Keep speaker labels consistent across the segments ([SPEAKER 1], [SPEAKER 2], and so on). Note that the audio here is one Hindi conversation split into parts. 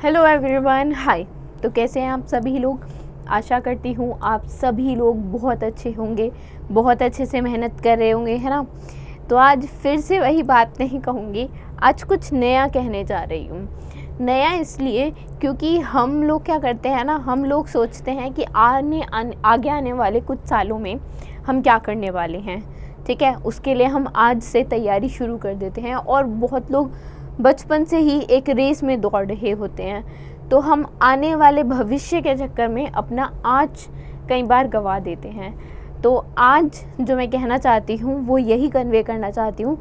[SPEAKER 1] हेलो एवरीवन, हाय। तो कैसे हैं आप सभी लोग। आशा करती हूँ आप सभी लोग बहुत अच्छे होंगे, बहुत अच्छे से मेहनत कर रहे होंगे, है ना। तो आज फिर से वही बात नहीं कहूँगी, आज कुछ नया कहने जा रही हूँ। नया इसलिए क्योंकि हम लोग क्या करते हैं ना, हम लोग सोचते हैं कि आगे आने वाले कुछ सालों में हम क्या करने वाले हैं, ठीक है। उसके लिए हम आज से तैयारी शुरू कर देते हैं और बहुत लोग बचपन से ही एक रेस में दौड़ रहे होते हैं। तो हम आने वाले भविष्य के चक्कर में अपना आज कई बार गंवा देते हैं। तो आज जो मैं कहना चाहती हूँ वो यही कन्वे करना चाहती हूँ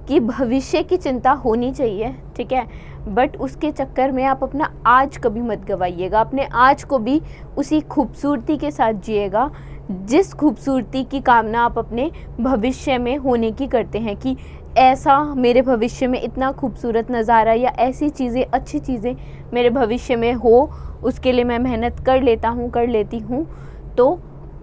[SPEAKER 1] कि भविष्य की चिंता होनी चाहिए, ठीक है, बट उसके चक्कर में आप अपना आज कभी मत गवाइएगा। अपने आज को भी उसी खूबसूरती के साथ जिएगा जिस खूबसूरती की कामना आप अपने भविष्य में होने की करते हैं, कि ऐसा मेरे भविष्य में इतना खूबसूरत नज़ारा या ऐसी चीज़ें, अच्छी चीज़ें मेरे भविष्य में हो, उसके लिए मैं मेहनत कर लेती हूँ। तो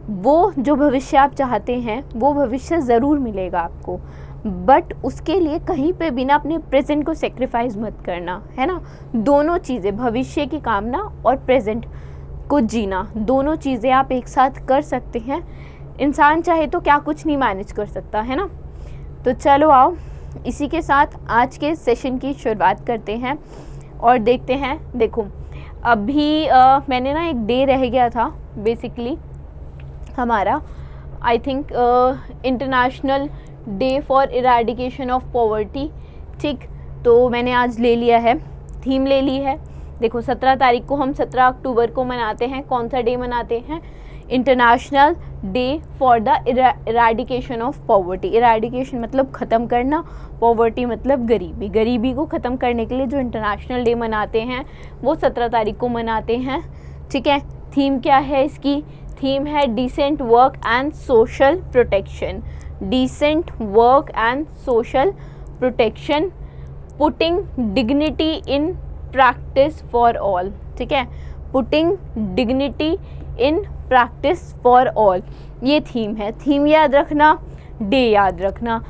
[SPEAKER 1] वो जो भविष्य आप चाहते हैं वो भविष्य ज़रूर मिलेगा आपको, बट उसके लिए कहीं पे भी ना अपने प्रेजेंट को सेक्रीफाइस मत करना, है ना। दोनों चीज़ें, भविष्य की कामना और प्रेजेंट को जीना, दोनों चीज़ें आप एक साथ कर सकते हैं। इंसान चाहे तो क्या कुछ नहीं मैनेज कर सकता, है ना। तो चलो आओ, इसी के साथ आज के सेशन की शुरुआत करते हैं और देखते हैं। देखो अभी मैंने ना एक डे रह गया था बेसिकली हमारा, I think international day for eradication of poverty, ठीक। तो मैंने आज ले लिया है, थीम ले ली है। देखो 17 तारीख को, हम 17 अक्टूबर को मनाते हैं, कौन सा डे मनाते हैं, international day for the eradication of poverty. Eradication मतलब ख़त्म करना, पॉवर्टी मतलब गरीबी। गरीबी को ख़त्म करने के लिए जो इंटरनेशनल डे मनाते हैं वो 17 तारीख को मनाते हैं, ठीक है। थीम क्या है इसकी, थीम है decent work and social protection. Decent work and social protection, putting dignity in practice for all, ठीक है। Putting dignity in practice for all, ये थीम है। थीम याद रखना, डे याद रखना।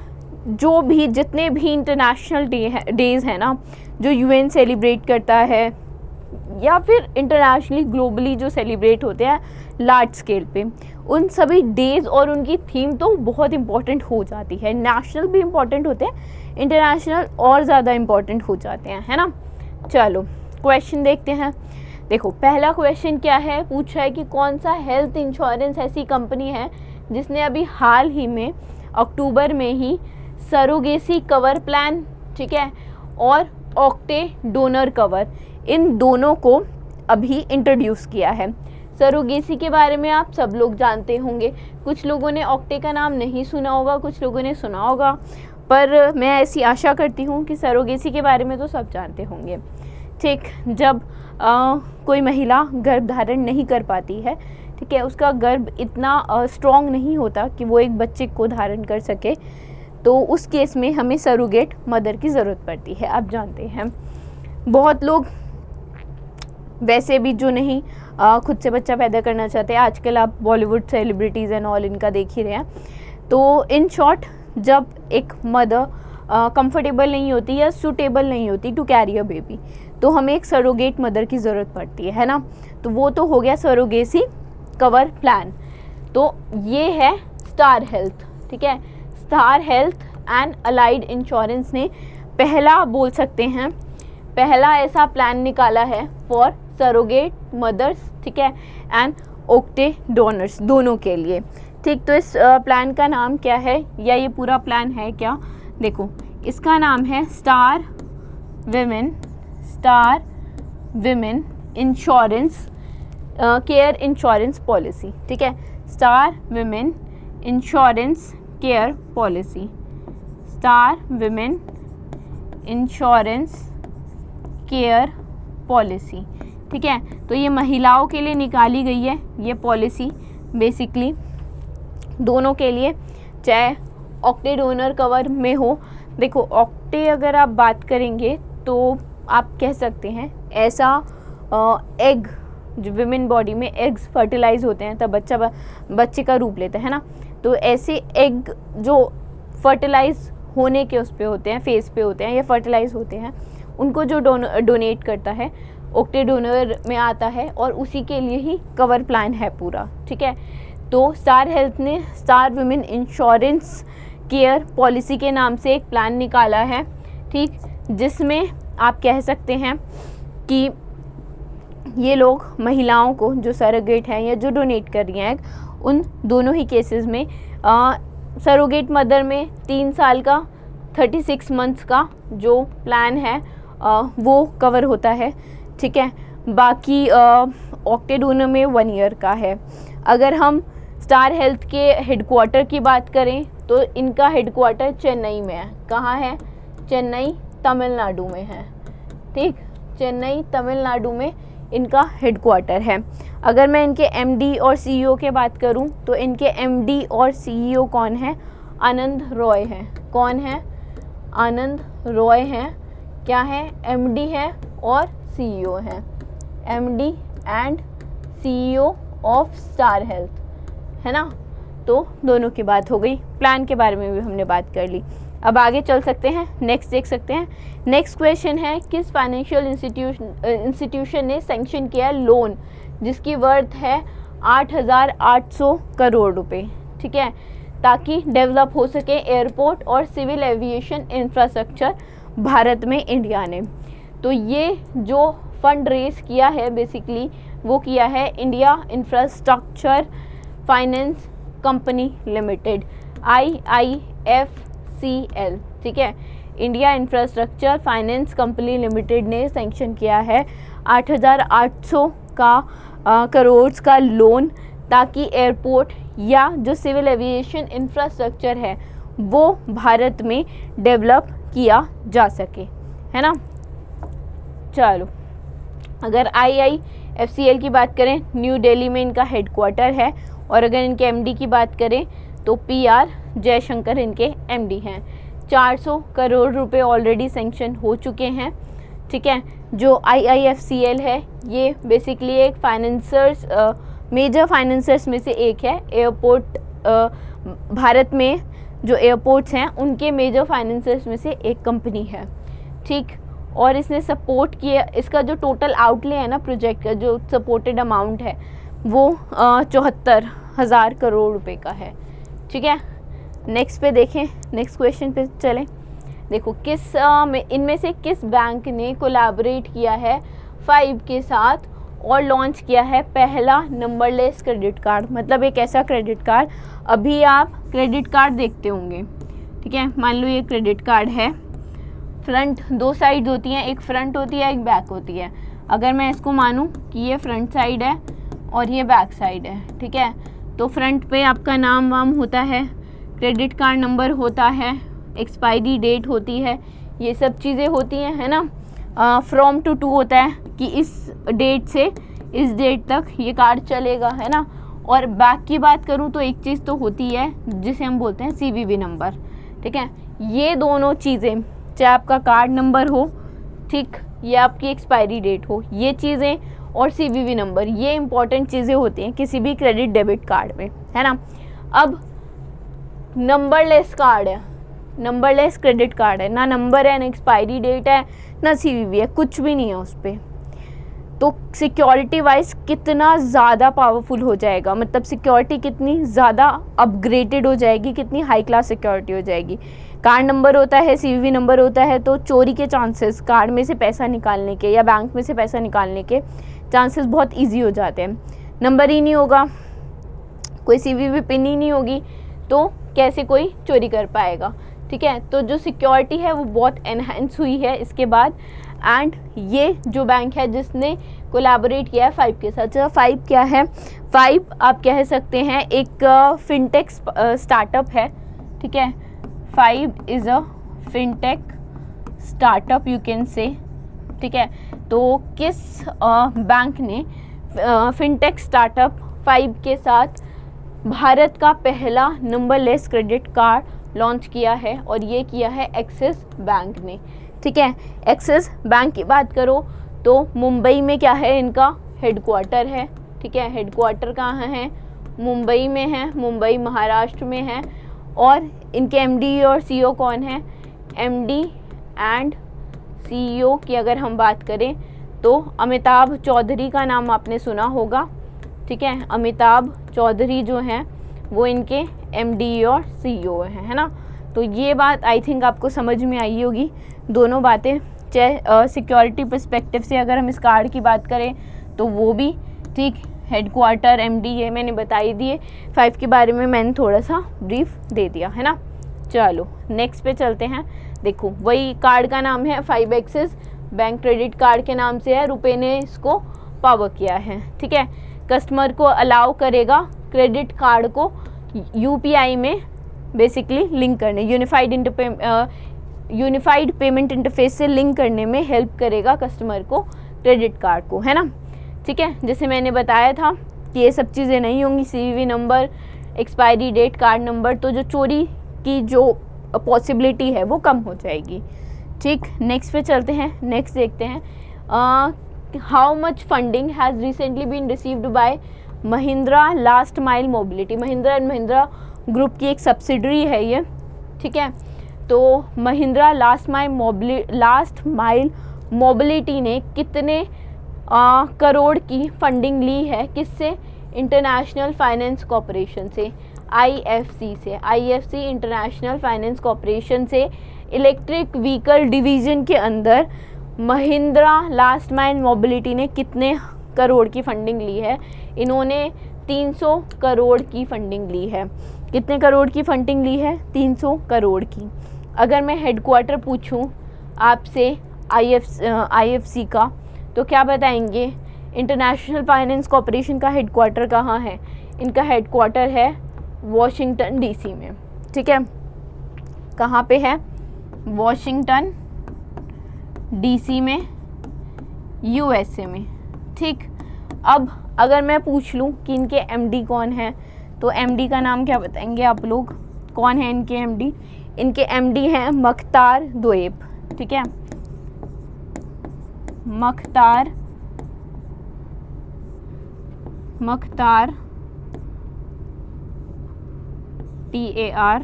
[SPEAKER 1] जो भी जितने भी इंटरनेशनल डेज़ हैं ना, जो यूएन सेलिब्रेट करता है या फिर इंटरनेशनली ग्लोबली जो सेलिब्रेट होते हैं लार्ज स्केल पे, उन सभी डेज़ और उनकी थीम तो बहुत इम्पॉर्टेंट हो जाती है। नेशनल भी इम्पॉर्टेंट होते हैं, इंटरनेशनल और ज़्यादा इम्पॉर्टेंट हो जाते हैं, है ना। चलो क्वेश्चन देखते हैं। देखो पहला क्वेश्चन क्या है, पूछा है कि कौन सा हेल्थ इंश्योरेंस ऐसी कंपनी है जिसने अभी हाल ही में अक्टूबर में ही सरोगेसी कवर प्लान, ठीक है, और ऑक्टे डोनर कवर, इन दोनों को अभी इंट्रोड्यूस किया है। सरोगेसी के बारे में आप सब लोग जानते होंगे, कुछ लोगों ने ऑक्टे का नाम नहीं सुना होगा, कुछ लोगों ने सुना होगा, पर मैं ऐसी आशा करती हूँ कि सरोगेसी के बारे में तो सब जानते होंगे, ठीक। जब कोई महिला गर्भ धारण नहीं कर पाती है, ठीक है, उसका गर्भ इतना स्ट्रॉन्ग नहीं होता कि वो एक बच्चे को धारण कर सके, तो उस केस में हमें सरोगेट मदर की ज़रूरत पड़ती है। आप जानते हैं बहुत लोग वैसे भी जो नहीं खुद से बच्चा पैदा करना चाहते हैं, आजकल आप बॉलीवुड सेलिब्रिटीज़ एंड ऑल इनका देख ही रहे हैं। तो इन शॉर्ट, जब एक मदर कंफर्टेबल नहीं होती या सूटेबल नहीं होती टू कैरी अ बेबी, तो हमें एक सरोगेट मदर की ज़रूरत पड़ती है ना। तो वो तो हो गया सरोगेसी कवर प्लान। तो ये है स्टार हेल्थ, ठीक है। Star health and allied insurance ने पहला, बोल सकते हैं पहला ऐसा प्लान निकाला है फॉर सरोगेट मदर्स, ठीक है, एंड ऑक्टे डोनर्स, दोनों के लिए, ठीक। तो इस प्लान का नाम क्या है, या ये पूरा प्लान है क्या, देखो इसका नाम है star women insurance care insurance policy, ठीक है। Star women insurance care policy, star women insurance care policy, ठीक है। तो ये महिलाओं के लिए निकाली गई है ये पॉलिसी, बेसिकली दोनों के लिए, चाहे ऑक्टे डोनर कवर में हो। देखो ऑक्टे अगर आप बात करेंगे तो आप कह सकते हैं ऐसा एग, जो विमेन बॉडी में एग्स फर्टिलाइज होते हैं तब बच्चे का रूप लेता है ना, तो ऐसे एग जो फर्टिलाइज होने के उस पे होते हैं, फेस पे होते हैं या फर्टिलाइज होते हैं, उनको जो डोनेट करता है ऑक्टेडोनर में आता है और उसी के लिए ही कवर प्लान है पूरा, ठीक है। तो स्टार हेल्थ ने star women insurance care policy के नाम से एक प्लान निकाला है, ठीक, जिसमें आप कह सकते हैं कि ये लोग महिलाओं को जो सरोगेट हैं या जो डोनेट कर रही हैं, उन दोनों ही केसेस में सरोगेट मदर में 3 साल का 36 मंथ्स का जो प्लान है वो कवर होता है, ठीक है। बाकी ऑक्टेडोनर में 1 ईयर का है। अगर हम स्टार हेल्थ के हेडक्वार्टर की बात करें तो इनका हेडक्वार्टर चेन्नई में है। कहाँ है? चेन्नई, तमिलनाडु में है, ठीक, चेन्नई तमिलनाडु में इनका हेडक्वार्टर है। अगर मैं इनके एमडी और सीईओ के बात करूं तो इनके एमडी और सीईओ कौन है? आनंद रॉय हैं। कौन है? आनंद रॉय हैं। क्या है? एमडी है और सीईओ हैं। MD and CEO of star health, है ना। तो दोनों की बात हो गई, प्लान के बारे में भी हमने बात कर ली। अब आगे चल सकते हैं, नेक्स्ट देख सकते हैं। नेक्स्ट क्वेश्चन है, किस फाइनेंशियल इंस्टीट्यूशन ने सैंक्शन किया लोन जिसकी वर्थ है 8,800 करोड़ रुपए, ठीक है, ताकि डेवलप हो सके एयरपोर्ट और सिविल एविएशन इंफ्रास्ट्रक्चर भारत में इंडिया ने। तो ये जो फंड रेज किया है बेसिकली वो किया है India infrastructure finance company limited, IIFCL, ठीक है। India infrastructure finance company limited ने सैंक्शन किया है 8,800 करोड़ का लोन, ताकि एयरपोर्ट या जो सिविल एविएशन इंफ्रास्ट्रक्चर है वो भारत में डेवलप किया जा सके, है ना। चलो, अगर IIFCL की बात करें, न्यू दिल्ली में इनका हेडक्वार्टर है, और अगर इनके एमडी की बात करें तो PR जयशंकर इनके एमडी हैं। 400 करोड़ रुपए ऑलरेडी सैंक्शन हो चुके हैं, ठीक है। जो IIFCL है ये बेसिकली एक फाइनेंसर्स मेजर फाइनेंसर्स में से एक है। एयरपोर्ट भारत में जो एयरपोर्ट्स हैं उनके मेजर फाइनेंसर्स में से एक कंपनी है, ठीक। और इसने सपोर्ट किया, इसका जो टोटल आउटले है ना प्रोजेक्ट का, जो सपोर्टेड अमाउंट है वो 74,000 करोड़ रुपए का है, ठीक है। नेक्स्ट पे देखें, नेक्स्ट क्वेश्चन पे चलें। देखो, किस इनमें से किस बैंक ने कोलैबोरेट किया है 5 के साथ और लॉन्च किया है पहला नंबरलेस क्रेडिट कार्ड। मतलब एक ऐसा क्रेडिट कार्ड, अभी आप क्रेडिट कार्ड देखते होंगे, ठीक है। मान लो ये क्रेडिट कार्ड है, फ्रंट 2 साइड होती हैं, एक फ्रंट होती है एक बैक होती है। अगर मैं इसको मानूं कि ये फ्रंट साइड है और ये बैक साइड है, ठीक है, तो फ्रंट पे आपका नाम वाम होता है, क्रेडिट कार्ड नंबर होता है, एक्सपायरी डेट होती है, ये सब चीज़ें होती हैं, है ना। फ्रॉम टू होता है कि इस डेट से इस डेट तक ये कार्ड चलेगा, है ना। और बैक की बात करूं तो एक चीज़ तो होती है जिसे हम बोलते हैं CVV नंबर, ठीक है। ये दोनों चीज़ें, चाहे आपका कार्ड नंबर हो, ठीक, ये आपकी एक्सपायरी डेट हो, ये चीज़ें और CVV नंबर, ये इंपॉर्टेंट चीज़ें होती हैं किसी भी क्रेडिट डेबिट कार्ड में, है ना। अब नंबरलेस कार्ड है, नंबरलेस क्रेडिट कार्ड है, ना नंबर है, ना एक्सपायरी डेट है, ना CVV है, कुछ भी नहीं है उस पर। तो सिक्योरिटी वाइज कितना ज़्यादा पावरफुल हो जाएगा, मतलब सिक्योरिटी कितनी ज़्यादा अपग्रेडेड हो जाएगी, कितनी हाई क्लास सिक्योरिटी हो जाएगी। कार्ड नंबर होता है, CVV नंबर होता है, तो चोरी के चांसेस, कार्ड में से पैसा निकालने के या बैंक में से पैसा निकालने के चांसेस बहुत इजी हो जाते हैं। नंबर ही नहीं होगा, कोई CVV पिन ही नहीं होगी, तो कैसे कोई चोरी कर पाएगा, ठीक है। तो जो सिक्योरिटी है वो बहुत एनहांस हुई है इसके बाद। एंड ये जो बैंक है जिसने कोलैबोरेट किया है 5 के साथ। 5 क्या है? 5 आप कह सकते हैं एक फिनटेक स्टार्टअप है, ठीक है। 5 is a fintech startup you can say, ठीक है। तो किस बैंक ने फिनटेक स्टार्टअप 5 के साथ भारत का पहला नंबरलेस क्रेडिट कार्ड लॉन्च किया है, और ये किया है एक्सिस बैंक ने, ठीक है। एक्सिस बैंक की बात करो तो मुंबई में क्या है, इनका हेडक्वार्टर है, ठीक है। हेडक्वार्टर कहाँ है? मुंबई में है, मुंबई महाराष्ट्र में है। और इनके MD और CEO कौन है? MD एंड CEO की अगर हम बात करें तो अमिताभ चौधरी का नाम आपने सुना होगा, ठीक है। अमिताभ चौधरी जो हैं वो इनके MD और CEO हैं, है ना। तो ये बात आई थिंक आपको समझ में आई होगी, दोनों बातें। चाहे सिक्योरिटी पर्सपेक्टिव से अगर हम इस कार्ड की बात करें तो वो भी ठीक, हेडक्वार्टर, MD ये मैंने बता ही दिए। 5 के बारे में मैंने थोड़ा सा ब्रीफ दे दिया, है ना। चलो नेक्स्ट पे चलते हैं। देखो वही कार्ड का नाम है 5 एक्सिस बैंक क्रेडिट कार्ड के नाम से है, रुपए ने इसको पावर किया है, ठीक है। कस्टमर को अलाउ करेगा क्रेडिट कार्ड को UPI में बेसिकली लिंक करने, यूनिफाइड पेमेंट इंटरफेस से लिंक करने में हेल्प करेगा कस्टमर को क्रेडिट कार्ड को, है ना, ठीक है। जैसे मैंने बताया था कि ये सब चीज़ें नहीं होंगी, CVV number, expiry date, card number, तो जो चोरी की जो पॉसिबिलिटी है वो कम हो जाएगी, ठीक। नेक्स्ट पे चलते हैं। नेक्स्ट देखते हैं how much funding has recently been received by Mahindra last mile mobility. Mahindra and Mahindra group की एक सब्सिडरी है ये, ठीक है। तो महिंद्रा लास्ट माइल मोबिलिटी ने कितने करोड़ की फंडिंग ली है, किससे? इंटरनेशनल फाइनेंस कॉरपोरेशन से, IFC से, IFC इंटरनेशनल फाइनेंस कॉरपोरेशन से। इलेक्ट्रिक व्हीकल डिवीज़न के अंदर महिंद्रा लास्ट माइल मोबिलिटी ने कितने करोड़ की फंडिंग ली है? इन्होंने 300 करोड़ की फंडिंग ली है। कितने करोड़ की फंडिंग ली है? 300 करोड़ की। अगर मैं हेडक्वार्टर पूछूं आपसे IFC का, तो क्या बताएंगे? इंटरनेशनल फाइनेंस कॉरपोरेशन का हेडक्वार्टर कहाँ है? इनका हेडक्वार्टर है वॉशिंगटन DC में, ठीक है। कहाँ पे है? वॉशिंगटन DC में, USA में, ठीक। अब अगर मैं पूछ लूँ कि इनके MD कौन है, तो MD का नाम क्या बताएंगे आप लोग? कौन है इनके MD? इनके MD हैं मख्तार द्वीप, ठीक है। मख्तार TAR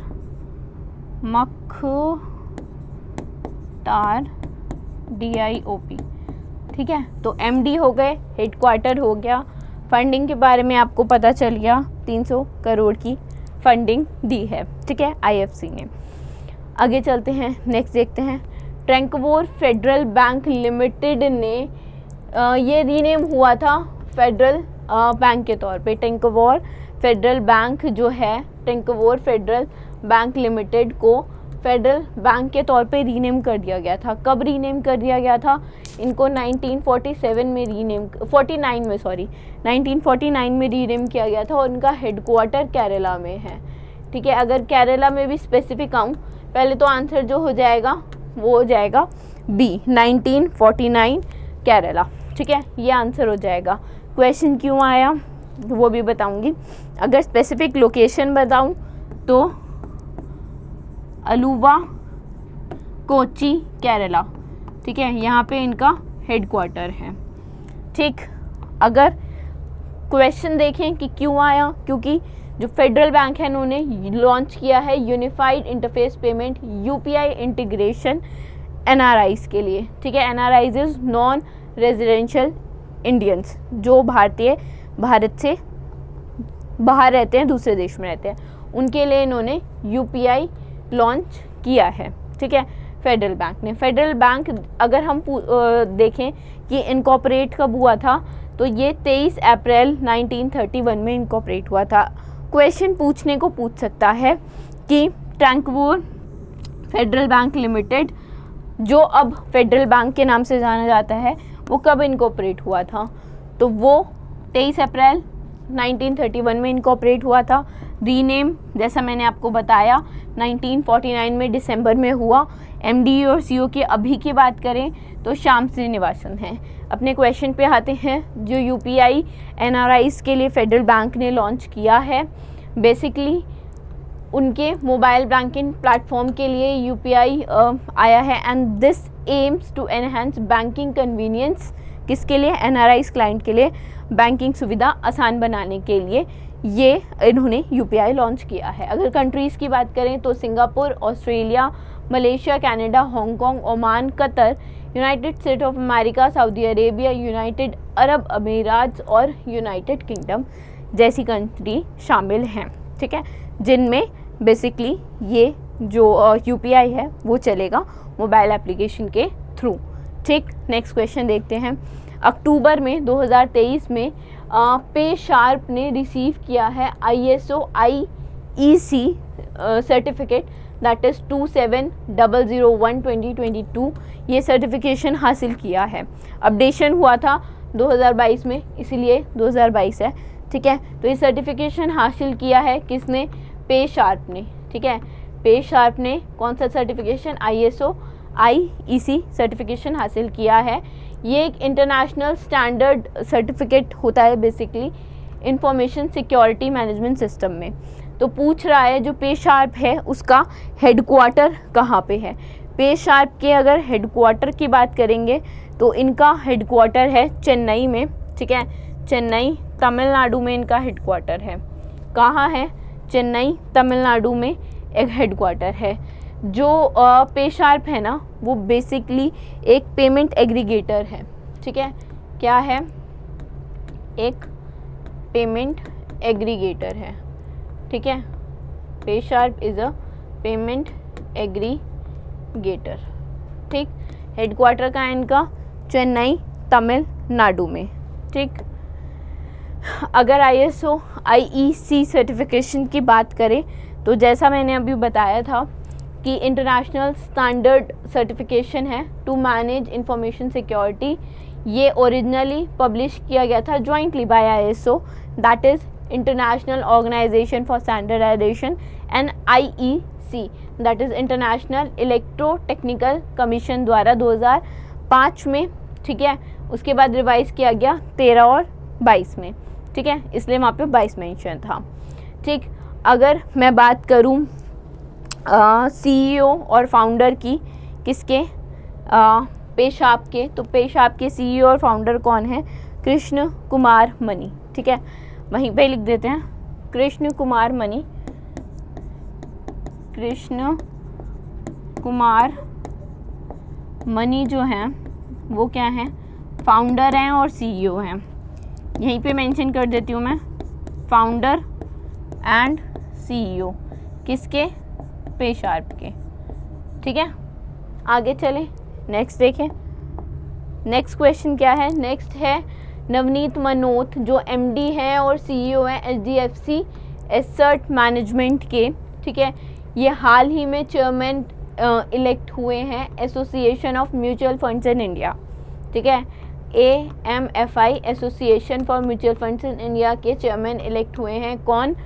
[SPEAKER 1] मख्तार DIOP, ठीक है। तो MD हो गए, हेडक्वार्टर हो गया, फंडिंग के बारे में आपको पता चल गया, 300 करोड़ की फंडिंग दी है, ठीक है, IFC ने। आगे चलते हैं, नेक्स्ट देखते हैं। ट्रैंकवोर फेडरल बैंक लिमिटेड ने ये रीनेम हुआ था फेडरल बैंक के तौर पे। ट्रैंकवोर फेडरल बैंक जो है, ट्रैंकवोर फेडरल बैंक लिमिटेड को फेडरल बैंक के तौर पे रीनेम कर दिया गया था। कब रीनेम कर दिया गया था? इनको 1947 में 1949 में रीनेम किया गया था और इनका हेडक्वार्टर केरला में है, ठीक है। अगर केरला में भी स्पेसिफिक आऊँ, पहले तो आंसर जो हो जाएगा वो हो जाएगा B, 1949 केरला, ठीक है, ये आंसर हो जाएगा। क्वेश्चन क्यों आया वो भी बताऊंगी। अगर स्पेसिफिक लोकेशन बताऊं तो अलुवा, कोची, केरला, ठीक है, यहाँ पे इनका हेडक्वार्टर है, ठीक। अगर क्वेश्चन देखें कि क्यों आया, क्योंकि जो फेडरल बैंक है इन्होंने लॉन्च किया है unified interface payment UPI integration NRIs के लिए, ठीक है। NRIs is non residential Indians, जो भारत से बाहर रहते हैं, दूसरे देश में रहते हैं, उनके लिए इन्होंने UPI लॉन्च किया है, ठीक है, फेडरल बैंक ने। फेडरल बैंक अगर हम देखें कि इनकॉर्पोरेट कब हुआ था, तो ये 23 अप्रैल 1931 में इनकॉर्पोरेट हुआ था। क्वेश्चन पूछने को पूछ सकता है कि ट्रैंकवोर फेडरल बैंक लिमिटेड, जो अब फेडरल बैंक के नाम से जाना जाता है, वो कब इनकॉर्पोरेट हुआ था? तो वो 23 अप्रैल 1931 में इनकॉर्पोरेट हुआ था। रीनेम जैसा मैंने आपको बताया 1949 में दिसंबर में हुआ। MD और CEO की अभी की बात करें तो श्याम श्रीनिवासन हैं। अपने क्वेश्चन पे आते हैं। जो UPI NRIs के लिए फेडरल बैंक ने लॉन्च किया है, बेसिकली उनके मोबाइल बैंकिंग प्लेटफॉर्म के लिए UPI आया है and this aims to enhance banking convenience. किसके लिए? NRIs क्लाइंट के लिए बैंकिंग सुविधा आसान बनाने के लिए ये इन्होंने UPI लॉन्च किया है। अगर कंट्रीज़ की बात करें तो Singapore, Australia, Malaysia, Canada, Hong Kong, Oman, Qatar, United state of America, Saudi Arabia, United Arab अमीरात और यूनाइटेड किंगडम जैसी कंट्री शामिल हैं, ठीक है, जिनमें बेसिकली ये जो UPI है वो चलेगा मोबाइल एप्लीकेशन के थ्रू, ठीक। नेक्स्ट क्वेश्चन देखते हैं। अक्टूबर में 2023 में पेशार्प ने रिसीव किया है ISO IEC certificate that is 270001/2022, ये सर्टिफिकेशन हासिल किया है। अपडेशन हुआ था 2022 में, इसीलिए 2022 है, ठीक है। तो ये सर्टिफिकेशन हासिल किया है किसने? पेशार्प ने, ठीक है। पेशार्प ने कौन सा सर्टिफिकेशन? ISO IEC सर्टिफिकेशन हासिल किया है। ये एक इंटरनेशनल स्टैंडर्ड सर्टिफिकेट होता है basically information security management system में। तो पूछ रहा है जो पेशार्प है उसका हेडक्वार्टर कहाँ पे है। पेशार्प के अगर हेडक्वार्टर की बात करेंगे तो इनका हेडक्वार्टर है चेन्नई में, ठीक है। चेन्नई तमिलनाडु में इनका हेडक्वार्टर है। कहाँ है? चेन्नई तमिलनाडु में एक हेडक्वार्टर है। जो पेशार्प है ना वो बेसिकली एक पेमेंट एग्रीगेटर है, ठीक है। क्या है? एक पेमेंट एग्रीगेटर है, ठीक है। पेशार्प इज़ अ पेमेंट एग्रीगेटर, ठीक। हेडक्वार्टर का है इनका चेन्नई तमिलनाडु में, ठीक। अगर ISO IEC सर्टिफिकेशन की बात करें तो जैसा मैंने अभी बताया था कि इंटरनेशनल स्टैंडर्ड सर्टिफिकेशन है टू मैनेज इंफॉर्मेशन सिक्योरिटी। ये ओरिजिनली पब्लिश किया गया था jointly by ISO that is international organisation for standardisation and IEC that is international electrotechnical commission द्वारा 2005 में, ठीक है। उसके बाद रिवाइज किया गया 13 और 22 में, ठीक है, इसलिए वहाँ पे 22 मेंशन था, ठीक। अगर मैं बात करूँ CEO और फाउंडर की, किसके? पेशार्प के, तो पेशार्प के CEO और फाउंडर कौन है? कृष्ण कुमार मनी, ठीक है। वहीं पे लिख देते हैं कृष्ण कुमार मनी। कृष्ण कुमार मनी जो हैं वो क्या हैं? फाउंडर हैं और CEO हैं। यहीं पे मेंशन कर देती हूँ मैं, फाउंडर एंड CEO किसके? पेशार्प के, ठीक है। आगे चलें, नेक्स्ट देखें। नेक्स्ट क्वेश्चन क्या है? नेक्स्ट है नवनीत मनोत जो MD हैं और CEO हैं HDFC एसेट मैनेजमेंट के, ठीक है। ये हाल ही में चेयरमैन इलेक्ट हुए हैं association of mutual funds in India, ठीक है। AMFI association for mutual funds in India के चेयरमैन इलेक्ट हुए हैं। कौन?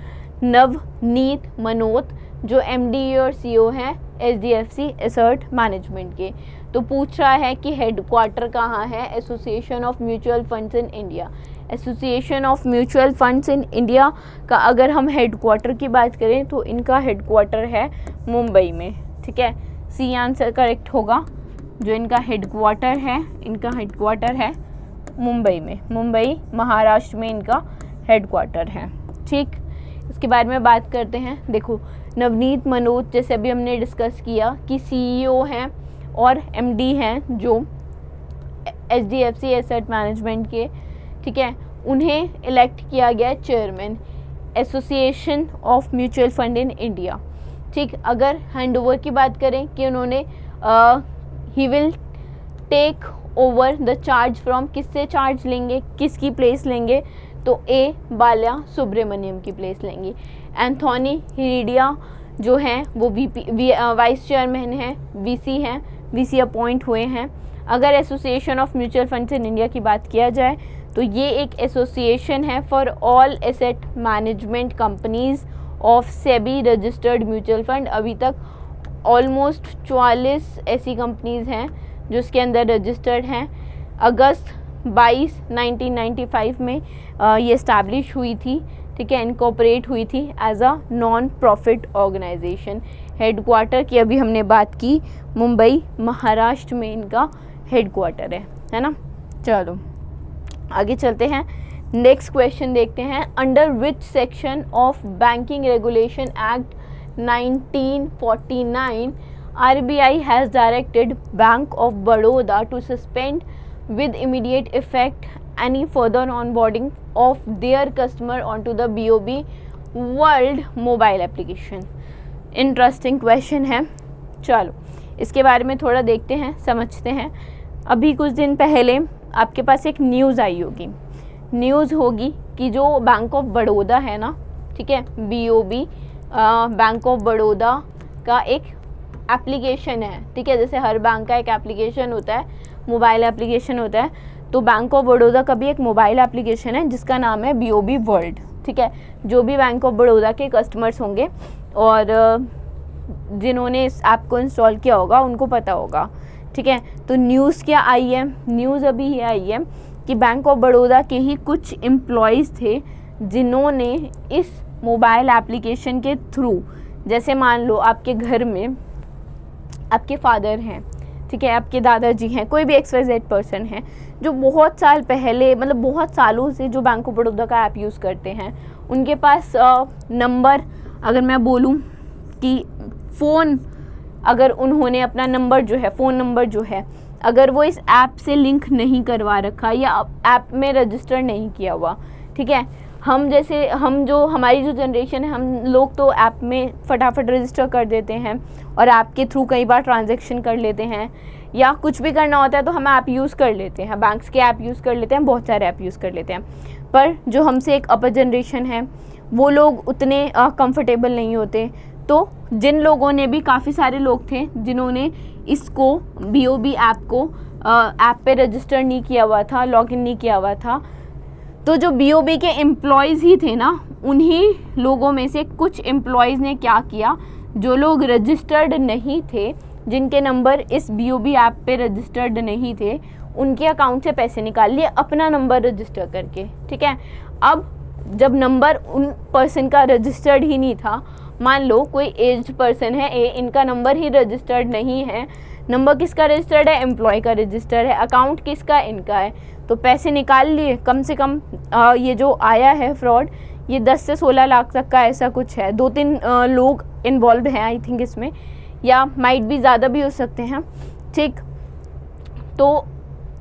[SPEAKER 1] नवनीत मनोत जो MD और CEO हैं HDFC एसेट मैनेजमेंट के। तो पूछ रहा है कि हेडक्वार्टर कहाँ है association of mutual funds in India. Association of mutual funds in India का अगर हम हेडक्वार्टर की बात करें तो इनका हेडक्वार्टर है मुंबई में, ठीक है। C आंसर करेक्ट होगा। जो इनका हेडक्वार्टर है, इनका हेडक्वार्टर है मुंबई में, मुंबई महाराष्ट्र में इनका हेडक्वार्टर है, ठीक। इसके बारे में बात करते हैं। देखो नवनीत मनोत जैसे अभी हमने डिस्कस किया कि CEO हैं और MD हैं जो HDFC एसेट मैनेजमेंट के, ठीक है। उन्हें इलेक्ट किया गया chairman association of mutual fund in India, ठीक। अगर हैंडओवर की बात करें कि उन्होंने ही will take over the charge from, किससे चार्ज लेंगे, किसकी प्लेस लेंगे? तो A बाला सुब्रमण्यम की प्लेस लेंगी। एंथोनी हिरिडिया जो हैं वो वाइस चेयरमैन हैं, VC हैं, VC अपॉइंट हुए हैं। अगर association of mutual funds in India की बात किया जाए तो ये एक एसोसिएशन है for all asset management companies of SEBI registered mutual fund. अभी तक ऑलमोस्ट 44 ऐसी कंपनीज़ हैं जो इसके अंदर रजिस्टर्ड हैं। अगस्त 22 1995 में ये इस्टेब्लिश हुई थी, ठीक है, इनकॉर्पोरेट हुई थी as a non profit organisation. Headquarter की अभी हमने बात की, मुंबई महाराष्ट्र में इनका हेडक्वार्टर है ना। चलो आगे चलते हैं, नेक्स्ट क्वेश्चन देखते हैं। Under which section of banking regulation act 1949 RBI has directed Bank of Baroda to suspend with immediate effect any further onboarding of their customer onto the BOB World mobile application. Interesting question है, चलो इसके बारे में थोड़ा देखते हैं, समझते हैं। अभी कुछ दिन पहले आपके पास एक न्यूज़ आई होगी, न्यूज़ होगी कि जो बैंक ऑफ बड़ौदा है ना, ठीक है, BOB बैंक ऑफ बड़ौदा का एक एप्लीकेशन है, ठीक है, जैसे हर बैंक का एक एप्लीकेशन होता है, मोबाइल एप्लीकेशन होता है, तो बैंक ऑफ बड़ौदा का भी एक मोबाइल एप्लीकेशन है जिसका नाम है BOB वर्ल्ड, ठीक है। जो भी बैंक ऑफ बड़ौदा के कस्टमर्स होंगे और जिन्होंने इस ऐप को इंस्टॉल किया होगा उनको पता होगा, ठीक है। तो न्यूज़ क्या आई है, न्यूज़ अभी ये आई है कि बैंक ऑफ बड़ौदा के ही कुछ एम्प्लॉयज़ थे जिन्होंने इस मोबाइल एप्लीकेशन के थ्रू, जैसे मान लो आपके घर में आपके फादर हैं, ठीक है, आपके दादाजी हैं, कोई भी XYZ पर्सन है जो बहुत साल पहले, मतलब बहुत सालों से जो बैंक ऑफ बड़ौदा का ऐप यूज़ करते हैं, उनके पास नंबर, अगर मैं बोलूं कि फ़ोन, अगर उन्होंने अपना नंबर जो है, फ़ोन नंबर जो है, अगर वो इस ऐप से लिंक नहीं करवा रखा या ऐप में रजिस्टर नहीं किया हुआ, ठीक है, हमारी जो जनरेशन है, हम लोग तो ऐप में फटाफट रजिस्टर कर देते हैं और ऐप के थ्रू कई बार ट्रांजैक्शन कर लेते हैं, या कुछ भी करना होता है तो हम ऐप यूज़ कर लेते हैं, बैंक्स के ऐप यूज़ कर लेते हैं, बहुत सारे ऐप यूज़ कर लेते हैं। पर जो हमसे एक अपर जनरेशन है वो लोग उतने कंफर्टेबल नहीं होते। तो जिन लोगों ने भी, काफ़ी सारे लोग थे जिन्होंने इसको BOB ऐप को ऐप पे रजिस्टर नहीं किया हुआ था, लॉगिन नहीं किया हुआ था, तो जो BOB के एम्प्लॉयज़ ही थे ना, उन्हीं लोगों में से कुछ एम्प्लॉयज़ ने क्या किया, जो लोग रजिस्टर्ड नहीं थे, जिनके नंबर इस BOB ऐप पे रजिस्टर्ड नहीं थे, उनके अकाउंट से पैसे निकाल लिए अपना नंबर रजिस्टर करके, ठीक है। अब जब नंबर उन पर्सन का रजिस्टर्ड ही नहीं था, मान लो कोई एज्ड पर्सन है, इनका नंबर ही रजिस्टर्ड नहीं है, नंबर किसका रजिस्टर्ड है, एम्प्लॉय का रजिस्टर्ड है, अकाउंट किसका, इनका है, तो पैसे निकाल लिए। कम से कम ये जो आया है फ्रॉड, ये 10 से 16 लाख तक का ऐसा कुछ है। 2-3 लोग इन्वॉल्व हैं आई थिंक इसमें, या माइट भी ज़्यादा भी हो सकते हैं, ठीक। तो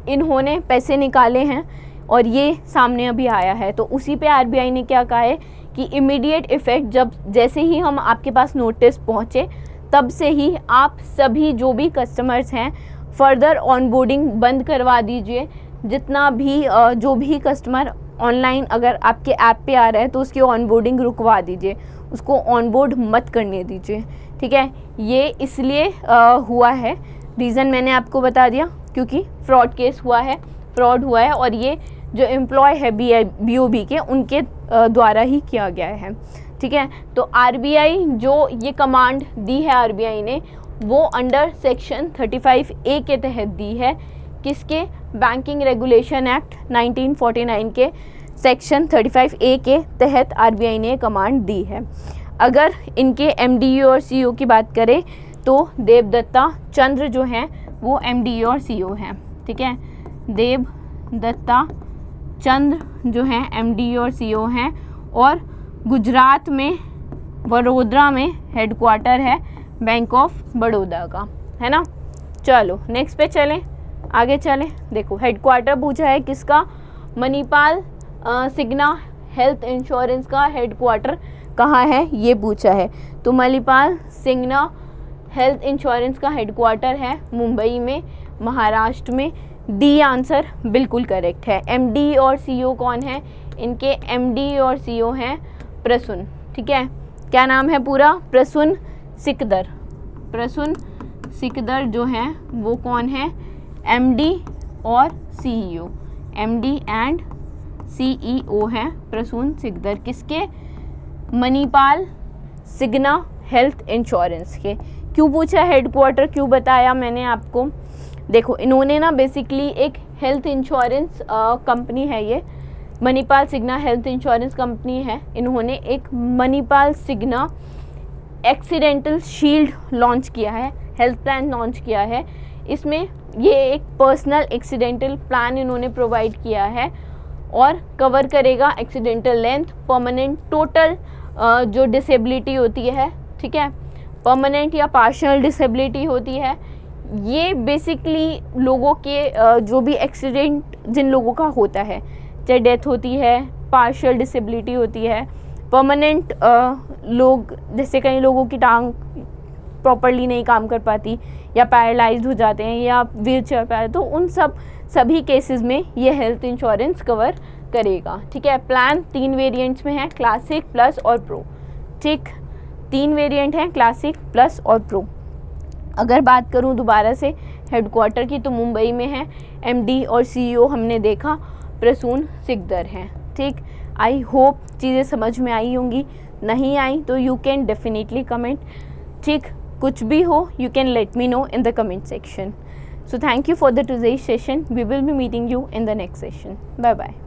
[SPEAKER 1] इन्होंने पैसे निकाले हैं और ये सामने अभी आया है। तो उसी पे RBI ने क्या कहा है कि इमीडिएट इफ़ेक्ट, जैसे ही हम आपके पास नोटिस पहुँचे तब से ही आप सभी जो भी कस्टमर्स हैं फर्दर ऑनबोर्डिंग बंद करवा दीजिए। जितना भी जो भी कस्टमर ऑनलाइन अगर आपके ऐप पे आ रहा है तो उसकी ऑनबोर्डिंग रुकवा दीजिए, उसको ऑनबोर्ड मत करने दीजिए, ठीक है। ये इसलिए हुआ है, रीज़न मैंने आपको बता दिया, क्योंकि फ्रॉड केस हुआ है, फ्रॉड हुआ है और ये जो एम्प्लॉय है BOB के, उनके द्वारा ही किया गया है, ठीक है। तो RBI जो ये कमांड दी है RBI ने, वो अंडर सेक्शन 35A के तहत दी है। किसके? बैंकिंग रेगुलेशन एक्ट 1949 के सेक्शन 35A के तहत RBI ने कमांड दी है। अगर इनके MD और CEO की बात करें तो देवदत्ता चंद्र जो हैं वो MD और CEO हैं, ठीक है। देवदत्ता चंद्र जो हैं MD और CEO हैं और गुजरात में वडोदरा में हेडक्वार्टर है बैंक ऑफ बड़ौदा का, है ना। चलो नेक्स्ट पे चलें, आगे चलें। देखो हेडक्वार्टर पूछा है किसका, मणिपाल सिग्ना हेल्थ इंश्योरेंस का हेडक्वार्टर कहाँ है ये पूछा है। तो मणिपाल सिग्ना हेल्थ इंश्योरेंस का हेडक्वार्टर है मुंबई में, महाराष्ट्र में। डी आंसर बिल्कुल करेक्ट है। MD और CEO कौन है? इनके MD और CEO हैं प्रसून, ठीक है। क्या नाम है पूरा? प्रसून सिकदर। प्रसून सिकदर जो हैं वो कौन है? MD और CEO, MD एंड CEO हैं प्रसून सिकदर। किसके? मणिपाल सिग्ना हेल्थ इंश्योरेंस के। क्यों पूछा हेडक्वार्टर, क्यों बताया मैंने आपको? देखो इन्होंने ना बेसिकली एक हेल्थ इंश्योरेंस कंपनी है, ये मणिपाल सिग्ना हेल्थ इंश्योरेंस कंपनी है। इन्होंने एक मणिपाल सिग्ना एक्सीडेंटल शील्ड लॉन्च किया है, हेल्थ प्लान लॉन्च किया है। इसमें ये एक पर्सनल एक्सीडेंटल प्लान इन्होंने प्रोवाइड किया है और कवर करेगा एक्सीडेंटल लेंथ, परमानेंट, टोटल जो डिसेबिलिटी होती है, ठीक है, परमानेंट या पार्शियल डिसेबिलिटी होती है। ये बेसिकली लोगों के जो भी एक्सीडेंट जिन लोगों का होता है, चाहे डेथ होती है, पार्शियल डिसेबिलिटी होती है, परमानेंट लोग जैसे कई लोगों की टांग प्रॉपरली नहीं काम कर पाती या पैरालाइज्ड हो जाते हैं या व्हील चेयर पर, तो उन सभी केसेस में ये हेल्थ इंश्योरेंस कवर करेगा। ठीक है, प्लान 3 वेरिएंट्स में है, क्लासिक, प्लस और प्रो। ठीक, 3 वेरिएंट हैं, क्लासिक, प्लस और प्रो। अगर बात करूं दोबारा से हेडक्वार्टर की, तो मुंबई में है। एमडी और सीईओ हमने देखा प्रसून सिकदर हैं। ठीक, आई होप चीज़ें समझ में आई होंगी। नहीं आई तो यू कैन डेफिनेटली कमेंट। ठीक, कुछ भी हो you can let me know in the comment section. So thank you for the today's session. We will be meeting you in the next session. Bye bye.